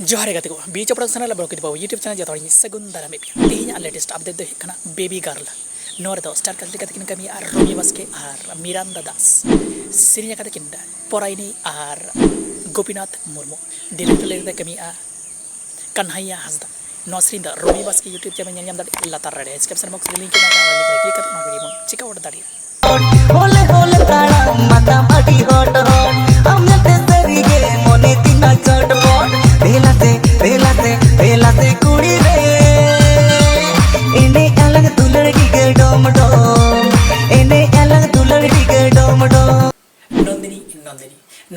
जोहार गति को बीच प्रोडक्शन BHOproductionvlogsWithBabu YouTube channel जतोड़ी सगुन दारा में तेहिं लेटेस्ट अपडेट दो हिकना बेबी गर्ल नोर दो स्टार कल कते किन कमी आर रोमी बस के आर मिरांदा दास सिरिया कते किंदा पोराइनी आर गोपीनाथ मुर्मू डिरेक्टर लेते कमी आ कन्हैया हंसदा नौसरिंदा रोमी बस के YouTube channel nyam dadi latar rade description box link ke mata link click katu na video chika word dadi होले होले ताड़ा माता माटी हट हट हमने ते तेरी के मोने तीना चटपट भेलाते कुड़ी रे इने अलग दुलड़ की डोम डोम इने अलग दुलड़ की डोम डोम नंदिनी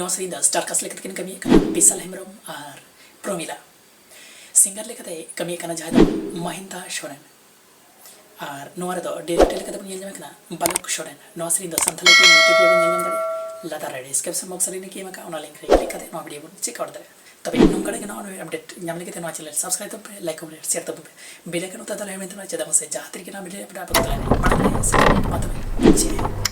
नौसरिंदा स्टार कास्ट लेकर किन कमी पिसल हेमरम आर प्रोमिला सिंगर लेकते कमी kana jahada mahinda shoren आर नोरे दो डायरेक्टर लेकते पुन यजमा kana baluk shoren नौसरिंदा santali के YouTube पे यजमा दड़ी लाता रेडी description box लिंक के मका ओना लिंक क्लिक करते नो वीडियो चेक आउट दे तबे नोंकड़े के नो अपडेट nyam लेकते नो चैनल सब्सक्राइब तो लाइक कमेंट शेयर तो बेल आइकन उता दले में तो चदा से जात्री के ना वीडियो अपडेट आप तो लाने माने से मतलब